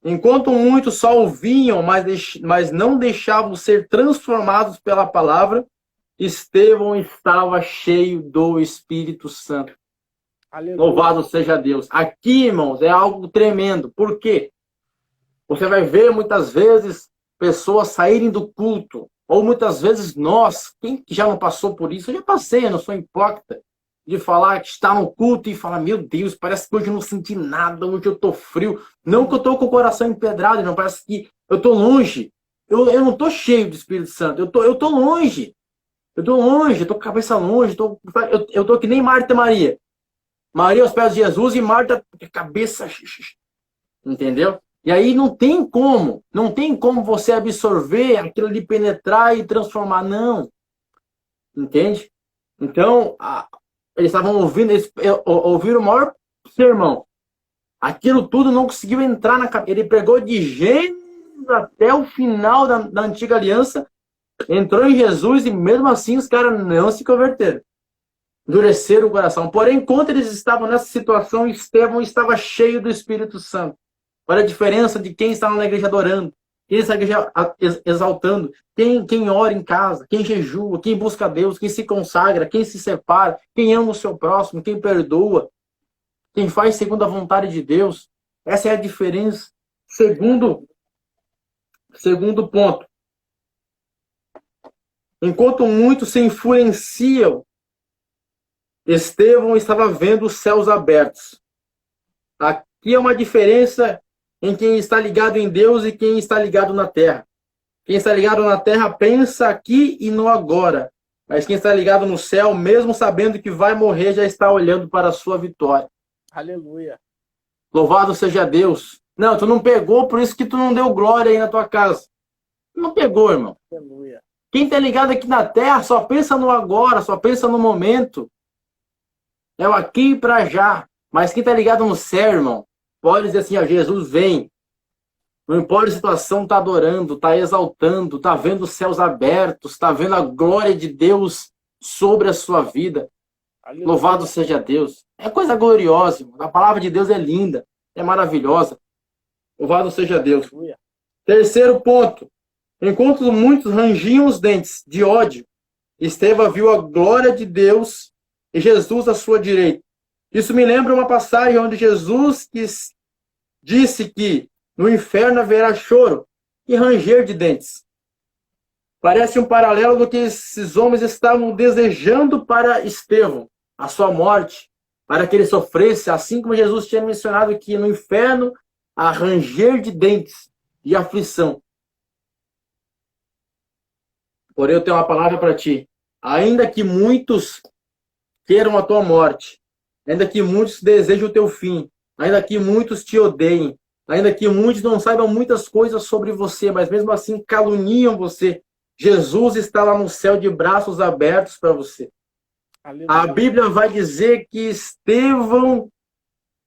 enquanto muitos só ouviam, mas não deixavam ser transformados pela palavra, Estevão estava cheio do Espírito Santo. Aleluia. Louvado seja Deus. Aqui, irmãos, é algo tremendo. Por quê? Você vai ver muitas vezes pessoas saírem do culto, ou muitas vezes nós, quem já não passou por isso, eu já passei, eu não sou hipócrita, de falar que está no culto e falar, meu Deus, parece que hoje eu não senti nada, hoje eu estou frio. Não que eu estou com o coração empedrado, não, parece que eu estou longe. Eu não estou cheio do Espírito Santo, eu estou longe. Eu estou longe, eu estou com a cabeça longe, eu estou que nem Marta e Maria. Maria aos pés de Jesus e Marta com a cabeça... Entendeu? E aí não tem como você absorver aquilo ali, penetrar e transformar, não. Entende? Então, eles estavam ouvindo, eles ouviram o maior sermão. Aquilo tudo não conseguiu entrar na cabeça. Ele pregou de Gênesis até o final da antiga aliança, entrou em Jesus e mesmo assim os caras não se converteram. Endureceram o coração. Porém, enquanto eles estavam nessa situação, Estevão estava cheio do Espírito Santo. Olha a diferença de quem está na igreja adorando, quem está na igreja exaltando, quem ora em casa, quem jejua, quem busca Deus, quem se consagra, quem se separa, quem ama o seu próximo, quem perdoa, quem faz segundo a vontade de Deus. Essa é a diferença. Segundo ponto. Enquanto muitos se influenciam, Estevão estava vendo os céus abertos. Aqui é uma diferença em quem está ligado em Deus e quem está ligado na terra. Quem está ligado na terra pensa aqui e no agora. Mas quem está ligado no céu, mesmo sabendo que vai morrer, já está olhando para a sua vitória. Aleluia. Louvado seja Deus. Não, tu não pegou, por isso que tu não deu glória aí na tua casa. Não pegou, irmão. Aleluia. Quem está ligado aqui na terra só pensa no agora, só pensa no momento. É o aqui para já. Mas quem está ligado no céu, irmão, pode dizer assim, ó, Jesus vem. Não importa a situação, está adorando, está exaltando, está vendo os céus abertos, está vendo a glória de Deus sobre a sua vida. Aleluia. Louvado seja Deus. É coisa gloriosa, irmão. A palavra de Deus é linda, é maravilhosa. Louvado seja Deus. Aleluia. Terceiro ponto. Enquanto muitos rangiam os dentes de ódio, Estevão viu a glória de Deus e Jesus à sua direita. Isso me lembra uma passagem onde Jesus disse que no inferno haverá choro e ranger de dentes. Parece um paralelo do que esses homens estavam desejando para Estevão, a sua morte, para que ele sofresse, assim como Jesus tinha mencionado que no inferno há ranger de dentes e aflição. Porém, eu tenho uma palavra para ti. Ainda que muitos queiram a tua morte, ainda que muitos desejem o teu fim, ainda que muitos te odeiem, ainda que muitos não saibam muitas coisas sobre você, mas mesmo assim caluniam você, Jesus está lá no céu de braços abertos para você. Aleluia. A Bíblia vai dizer que Estevão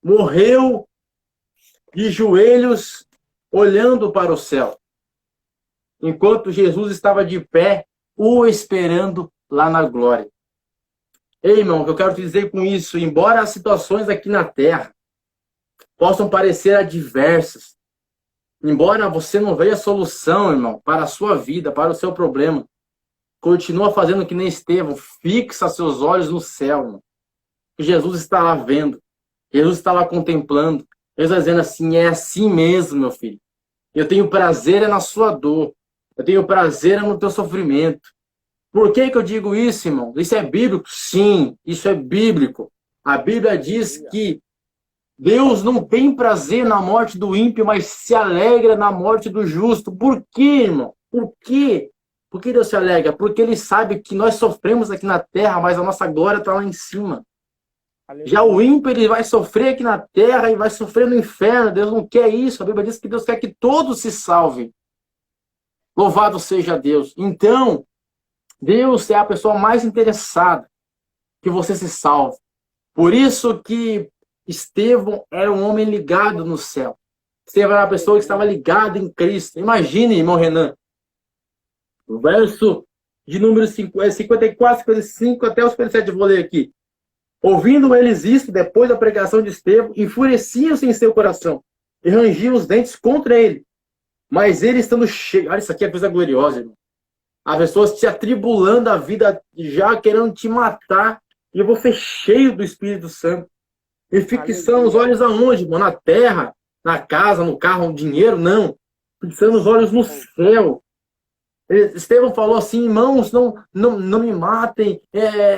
morreu de joelhos olhando para o céu, enquanto Jesus estava de pé, o esperando lá na glória. Ei, irmão, o que eu quero te dizer com isso, embora as situações aqui na terra possam parecer adversas, embora você não veja solução, irmão, para a sua vida, para o seu problema, continua fazendo que nem Estevão, fixa seus olhos no céu, irmão. Jesus está lá vendo, Jesus está lá contemplando, Jesus está dizendo assim, é assim mesmo, meu filho. Eu tenho prazer na sua dor, eu tenho prazer no teu sofrimento. Por que eu digo isso, irmão? Isso é bíblico? Sim, isso é bíblico. A Bíblia diz que Deus não tem prazer na morte do ímpio, mas se alegra na morte do justo. Por quê, irmão? Por quê? Por que Deus se alegra? Porque Ele sabe que nós sofremos aqui na terra, mas a nossa glória está lá em cima. Aleluia. Já o ímpio, ele vai sofrer aqui na terra e vai sofrer no inferno. Deus não quer isso. A Bíblia diz que Deus quer que todos se salvem. Louvado seja Deus. Então, Deus é a pessoa mais interessada que você se salve. Por isso que Estevão era um homem ligado no céu. Estevão era uma pessoa que estava ligada em Cristo. Imagine, irmão Renan, o verso de número 54, 55 até os 57, eu vou ler aqui. Ouvindo eles isso, depois da pregação de Estevão, enfureciam-se em seu coração e rangiam os dentes contra ele. Mas ele estando cheio... Olha, isso aqui é coisa gloriosa, irmão. As pessoas te atribulando a vida, já querendo te matar, e você cheio do Espírito Santo. E fixando os olhos aonde, irmão? Na terra, na casa, no carro, no dinheiro? Não. Fixando os olhos no céu. Estevão falou assim, irmãos, não me matem,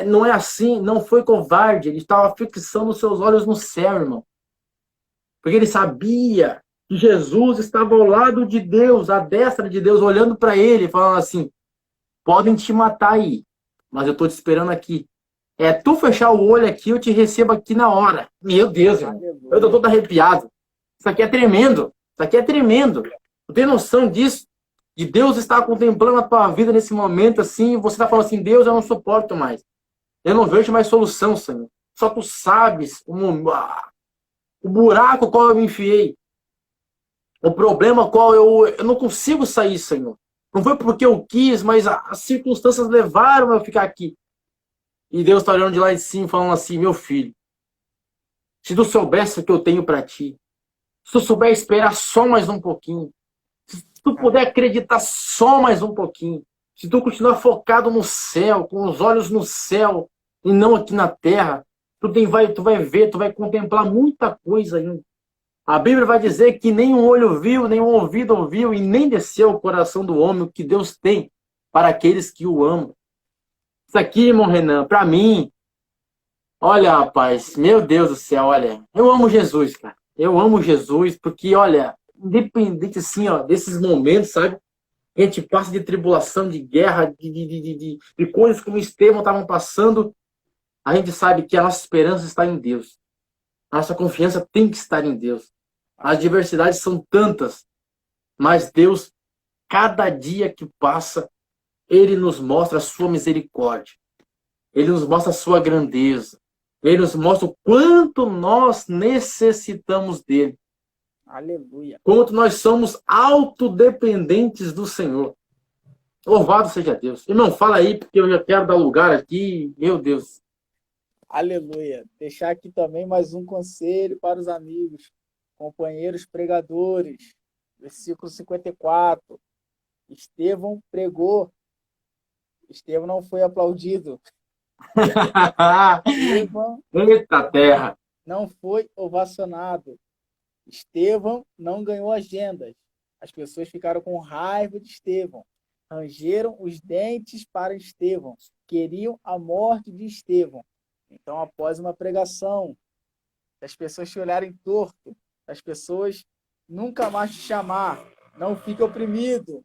não é assim, não foi covarde. Ele estava fixando os seus olhos no céu, irmão. Porque ele sabia que Jesus estava ao lado de Deus, à destra de Deus, olhando para ele, falando assim, podem te matar aí, mas eu estou te esperando aqui. Tu fechar o olho aqui, eu te recebo aqui na hora. Meu Deus, irmão. Eu estou todo arrepiado. Isso aqui é tremendo. Isso aqui é tremendo. Tu tem noção disso? De Deus estar contemplando a tua vida nesse momento assim, e você está falando assim, Deus, eu não suporto mais. Eu não vejo mais solução, Senhor. Só tu sabes o buraco qual eu me enfiei. O problema qual eu não consigo sair, Senhor. Não foi porque eu quis, mas as circunstâncias levaram eu a ficar aqui. E Deus está olhando de lá de cima, falando assim, meu filho, se tu soubesse o que eu tenho para ti, se tu souber esperar só mais um pouquinho, se tu puder acreditar só mais um pouquinho, se tu continuar focado no céu, com os olhos no céu, e não aqui na terra, tu vai ver, tu vai contemplar muita coisa ainda. A Bíblia vai dizer que nem um olho viu, nem um ouvido ouviu, e nem desceu o coração do homem o que Deus tem para aqueles que o amam. Isso aqui, irmão Renan, para mim, olha, rapaz, meu Deus do céu, olha, eu amo Jesus, cara. Eu amo Jesus, porque, olha, independente, assim, ó, desses momentos, sabe? A gente passa de tribulação, de guerra, de coisas como Estevão estavam passando, a gente sabe que a nossa esperança está em Deus. A nossa confiança tem que estar em Deus. As adversidades são tantas, mas Deus, cada dia que passa, Ele nos mostra a sua misericórdia. Ele nos mostra a sua grandeza. Ele nos mostra o quanto nós necessitamos dele. Aleluia. Quanto nós somos autodependentes do Senhor. Louvado seja Deus. Irmão, fala aí, porque eu já quero dar lugar aqui. Meu Deus. Aleluia. Deixar aqui também mais um conselho para os amigos, companheiros pregadores. Versículo 54. Estevão pregou. Estevão não foi aplaudido. Estevão Eita terra. não foi ovacionado. Estevão não ganhou agendas. As pessoas ficaram com raiva de Estevão. Rangeram os dentes para Estevão. Queriam a morte de Estevão. Então, após uma pregação, as pessoas te olharem torto, as pessoas nunca mais te chamar, não fique oprimido,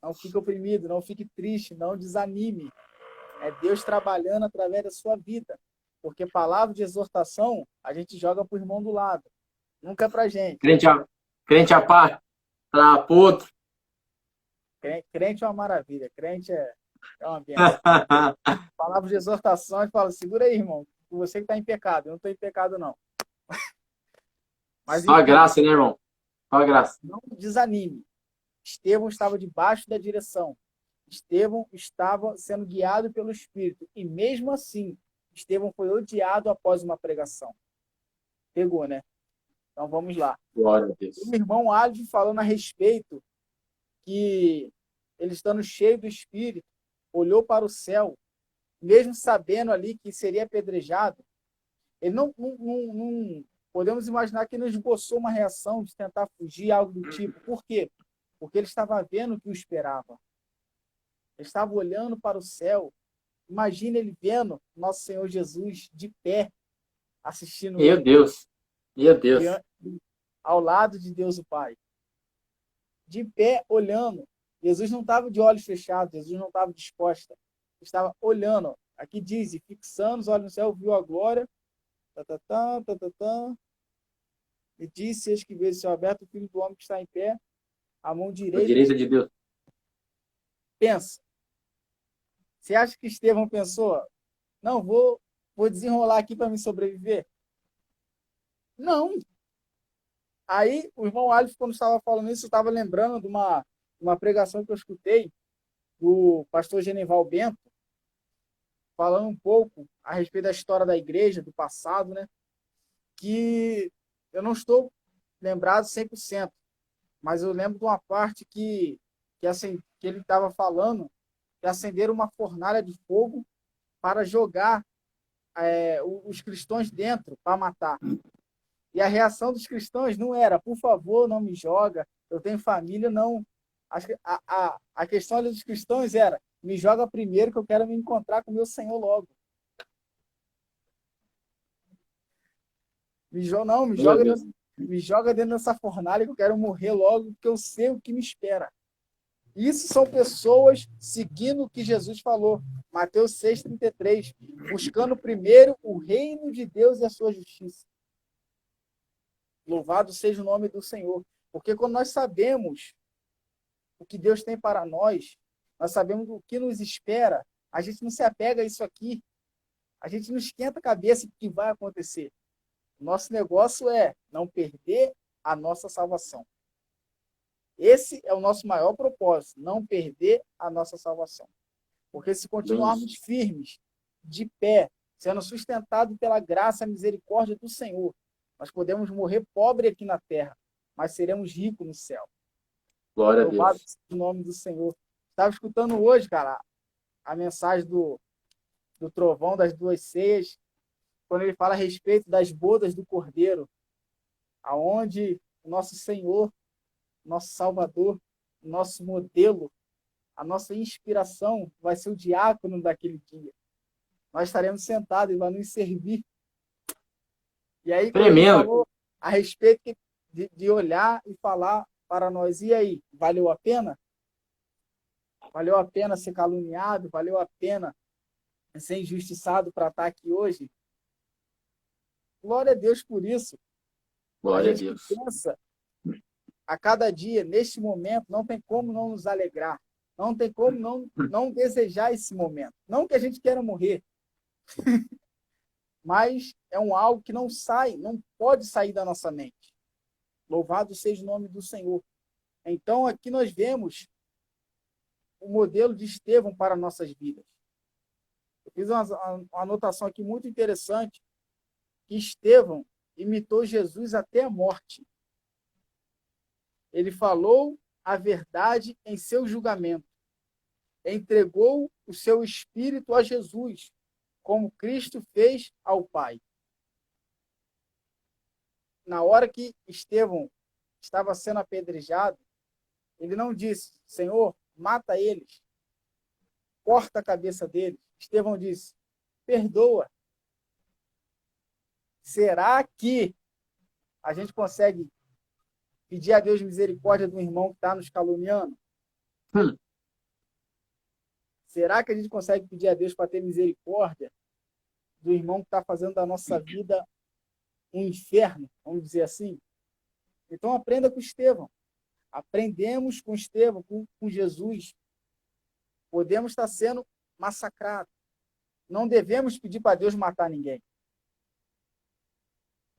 não fique oprimido, não fique triste, não desanime. É Deus trabalhando através da sua vida. Porque palavra de exortação, a gente joga para o irmão do lado. Nunca é para a gente. Crente a par, para outro. Crente é uma maravilha. Crente é uma benção. Palavra de exortação, a gente fala, segura aí, irmão. Você que está em pecado. Eu não estou em pecado, não. Mas, Só a graça, né, irmão? Só a graça. Não desanime. Estevão estava debaixo da direção. Estevão estava sendo guiado pelo Espírito. E mesmo assim, Estevão foi odiado após uma pregação. Pegou, né? Então vamos lá. Glória a Deus. O irmão Alves falando a respeito que ele estando cheio do Espírito, olhou para o céu, mesmo sabendo ali que seria apedrejado, ele não podemos imaginar que ele esboçou uma reação de tentar fugir, algo do tipo. Por quê? Porque ele estava vendo o que o esperava. Ele estava olhando para o céu. Imagina ele vendo nosso Senhor Jesus de pé, assistindo Meu Deus. Meu Deus. ao lado de Deus o Pai. De pé, olhando. Jesus não estava de olhos fechados, Jesus não estava disposto. Ele estava olhando. Aqui diz, e fixando os olhos no céu, viu a glória. E disse, eis que vejo o céu aberto, o Filho do Homem que está em pé, a mão A direita de Deus. Pensa. Você acha que Estevão pensou, não, vou desenrolar aqui para me sobreviver? Não. Aí, o irmão Alves, quando estava falando isso, eu estava lembrando de uma pregação que eu escutei do pastor Genival Bento, falando um pouco a respeito da história da igreja, do passado, né? Que eu não estou lembrado 100%, mas eu lembro de uma parte que ele estava falando que acenderam uma fornalha de fogo para jogar os cristãos dentro, para matar. E a reação dos cristãos não era, por favor, não me joga, eu tenho família, não. A questão dos cristãos era, me joga primeiro que eu quero me encontrar com o meu Senhor logo. Me joga dentro dessa fornalha que eu quero morrer logo, porque eu sei o que me espera. Isso são pessoas seguindo o que Jesus falou. Mateus 6,33. Buscando primeiro o reino de Deus e a sua justiça. Louvado seja o nome do Senhor. Porque quando nós sabemos o que Deus tem para nós sabemos o que nos espera, a gente não se apega a isso aqui. A gente não esquenta a cabeça do que vai acontecer. Nosso negócio é não perder a nossa salvação. Esse é o nosso maior propósito, não perder a nossa salvação. Porque se continuarmos firmes, de pé, sendo sustentados pela graça e misericórdia do Senhor, nós podemos morrer pobre aqui na terra, mas seremos ricos no céu. Glória a Deus. Louvado seja o nome do Senhor. Estava escutando hoje, cara, a mensagem do trovão das duas ceias, quando ele fala a respeito das bodas do Cordeiro, aonde o nosso Senhor, nosso Salvador, nosso modelo, a nossa inspiração vai ser o diácono daquele dia. Nós estaremos sentados e vai nos servir. E aí, quando ele falou a respeito de olhar e falar para nós, e aí, valeu a pena? Valeu a pena ser caluniado? Valeu a pena ser injustiçado para estar aqui hoje? Glória a Deus por isso. Glória a Deus. Pensa a cada dia, neste momento, não tem como não nos alegrar. Não tem como não desejar esse momento. Não que a gente queira morrer. Mas é algo que não pode sair da nossa mente. Louvado seja o nome do Senhor. Então, aqui nós vemos o modelo de Estevão para nossas vidas. Eu fiz uma anotação aqui muito interessante, que Estevão imitou Jesus até a morte. Ele falou a verdade em seu julgamento. Entregou o seu espírito a Jesus, como Cristo fez ao Pai. Na hora que Estevão estava sendo apedrejado, ele não disse, Senhor, mata eles, corta a cabeça deles. Estevão disse, perdoa. Será que a gente consegue pedir a Deus misericórdia do irmão que está nos caluniando? Será que a gente consegue pedir a Deus para ter misericórdia do irmão que está fazendo da nossa vida um inferno, vamos dizer assim? Então aprenda com Estevão. Aprendemos com Estevão, com Jesus. Podemos estar sendo massacrados. Não devemos pedir para Deus matar ninguém.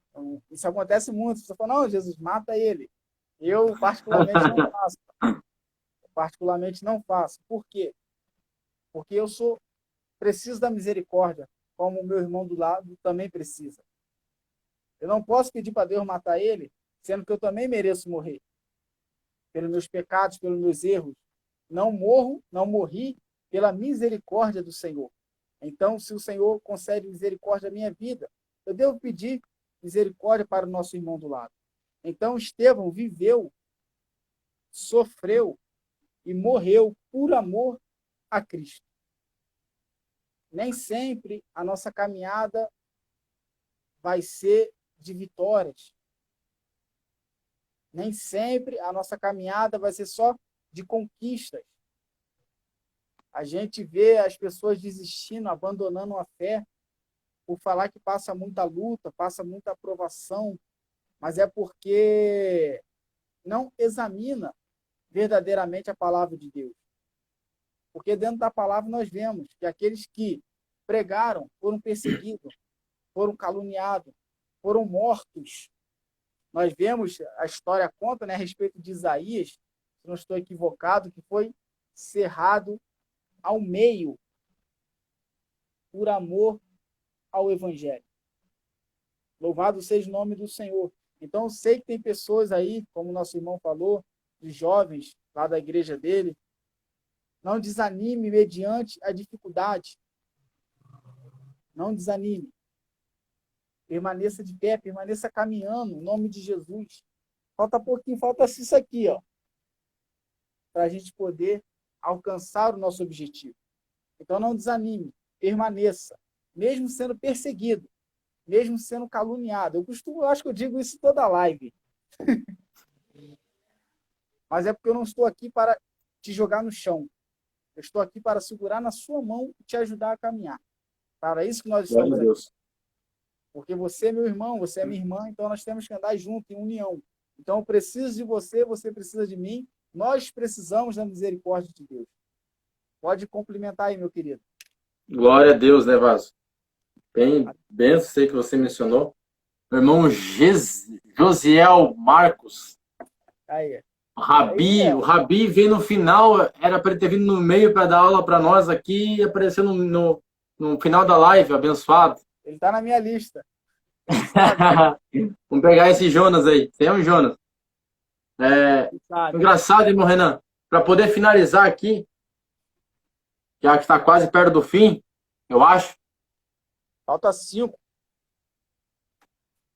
Então, isso acontece muito. Você fala, não, Jesus, mata ele. Eu particularmente não faço. Por quê? Porque eu preciso da misericórdia, como o meu irmão do lado também precisa. Eu não posso pedir para Deus matar ele, sendo que eu também mereço morrer. Pelos meus pecados, pelos meus erros. Não morri pela misericórdia do Senhor. Então, se o Senhor concede misericórdia à minha vida, eu devo pedir misericórdia para o nosso irmão do lado. Então, Estevão viveu, sofreu e morreu por amor a Cristo. Nem sempre a nossa caminhada vai ser de vitórias. Nem sempre a nossa caminhada vai ser só de conquistas. A gente vê as pessoas desistindo, abandonando a fé, por falar que passa muita luta, passa muita provação, mas é porque não examina verdadeiramente a palavra de Deus. Porque dentro da palavra nós vemos que aqueles que pregaram foram perseguidos, foram caluniados, foram mortos. Nós vemos, a história conta, né, a respeito de Isaías, se não estou equivocado, que foi cerrado ao meio por amor ao Evangelho. Louvado seja o nome do Senhor. Então, eu sei que tem pessoas aí, como o nosso irmão falou, de jovens lá da igreja dele, não desanime mediante a dificuldade. Não desanime. Permaneça de pé, permaneça caminhando, em nome de Jesus. Falta pouquinho, falta isso aqui, ó, para a gente poder alcançar o nosso objetivo. Então não desanime, permaneça, mesmo sendo perseguido, mesmo sendo caluniado. Eu acho que eu digo isso toda live. Mas é porque eu não estou aqui para te jogar no chão. Eu estou aqui para segurar na sua mão e te ajudar a caminhar. Para isso que nós estamos aqui. Porque você é meu irmão, você é minha irmã, então nós temos que andar junto, em união. Então eu preciso de você, você precisa de mim. Nós precisamos da misericórdia de Deus. Pode complementar aí, meu querido. Glória a Deus, né, Vaso? Bem, sei que você mencionou. Meu irmão Josiel Marcos. Aí. O Rabi veio no final, era para ele ter vindo no meio para dar aula para nós aqui e apareceu no final da live, abençoado. Ele está na minha lista. Vamos pegar esse Jonas aí. Você é um Jonas. Engraçado, irmão Renan. Para poder finalizar aqui, já que está quase perto do fim, eu acho. Falta 5.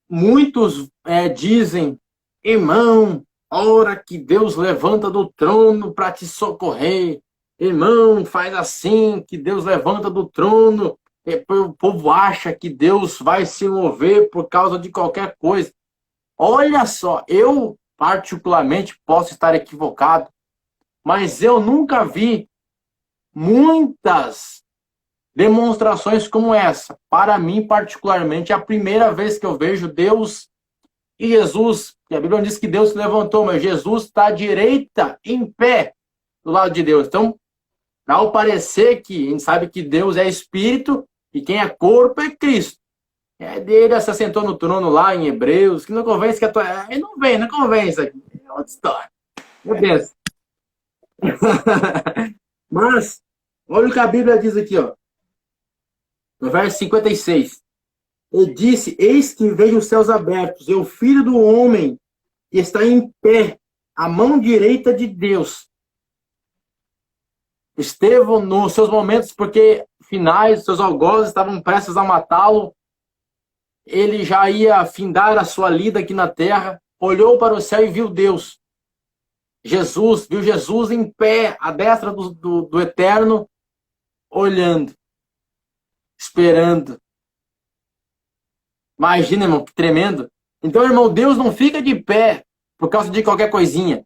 Muitos dizem, irmão, ora que Deus levanta do trono para te socorrer. Irmão, faz assim, que Deus levanta do trono. O povo acha que Deus vai se mover por causa de qualquer coisa. Olha só, eu particularmente posso estar equivocado, mas eu nunca vi muitas demonstrações como essa. Para mim, particularmente, é a primeira vez que eu vejo Deus e Jesus. E a Bíblia diz que Deus se levantou, mas Jesus está à direita, em pé, do lado de Deus. Então, ao parecer que a gente sabe que Deus é Espírito e quem é corpo é Cristo. Ele se assentou no trono lá em Hebreus, que não convence que a tua... Ele não convence aqui. É outra história. Eu penso. Mas, olha o que a Bíblia diz aqui, ó. No verso 56. Ele disse, eis que vejo os céus abertos, e o Filho do Homem está em pé, à mão direita de Deus. Estevão, nos seus momentos, porque finais, seus algozes estavam prestes a matá-lo, ele já ia findar a sua lida aqui na terra, olhou para o céu e viu Deus. Viu Jesus em pé, à destra do Eterno, olhando, esperando. Imagina, irmão, que tremendo. Então, irmão, Deus não fica de pé por causa de qualquer coisinha,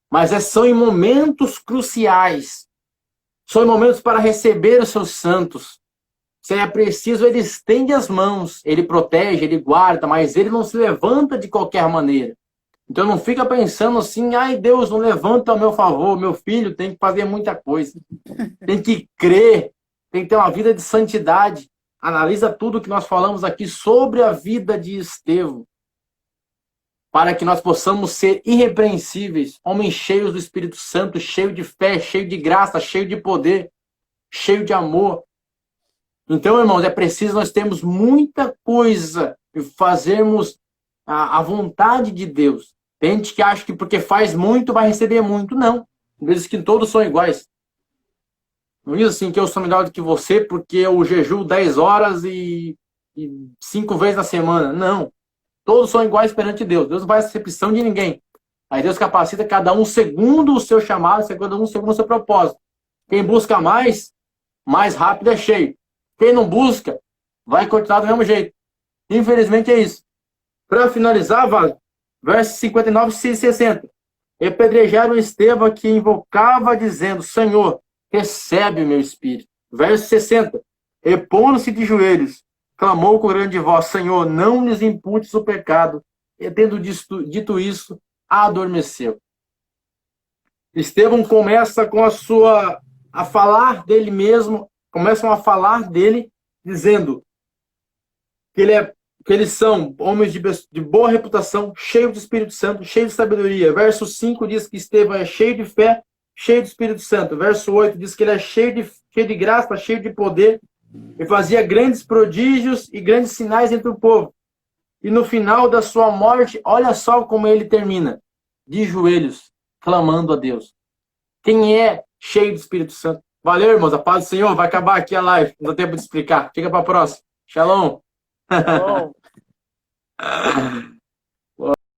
mas são em momentos cruciais. São em momentos para receber os seus santos. Se é preciso, ele estende as mãos, ele protege, ele guarda, mas ele não se levanta de qualquer maneira. Então não fica pensando assim, ai, Deus não levanta a meu favor, meu filho tem que fazer muita coisa. Tem que crer, tem que ter uma vida de santidade. Analisa tudo que nós falamos aqui sobre a vida de Estevão, para que nós possamos ser irrepreensíveis, homens cheios do Espírito Santo, cheios de fé, cheios de graça, cheios de poder, cheios de amor. Então, irmãos, é preciso nós termos muita coisa e fazermos a vontade de Deus. Tem gente que acha que porque faz muito vai receber muito. Não. Diz que todos são iguais. Não diz assim que eu sou melhor do que você porque eu jejuo 10 horas e 5 vezes na semana. Não. Todos são iguais perante Deus. Deus não faz exceção de ninguém. Aí Deus capacita cada um segundo o seu chamado, cada um segundo o seu propósito. Quem busca mais rápido é cheio. Quem não busca, vai continuar do mesmo jeito. Infelizmente é isso. Para finalizar, versos 59 e 60. Apedrejaram Estevão que invocava dizendo, Senhor, recebe o meu espírito. Verso 60. E pondo-se de joelhos, clamou com grande voz, Senhor, não lhes imputes o pecado. E tendo dito isso, adormeceu. Estevão começa a falar dele mesmo, começam a falar dele, dizendo que eles são homens de boa reputação, cheios de Espírito Santo, cheios de sabedoria. Verso 5 diz que Estevão é cheio de fé, cheio de Espírito Santo. Verso 8 diz que ele é cheio de graça, cheio de poder, e fazia grandes prodígios e grandes sinais entre o povo. E no final da sua morte, olha só como ele termina, de joelhos, clamando a Deus. Quem é cheio do Espírito Santo? Valeu, irmãos. A paz do Senhor. Vai acabar aqui a live. Não dá tempo de explicar. Fica para a próxima. Shalom. Bom.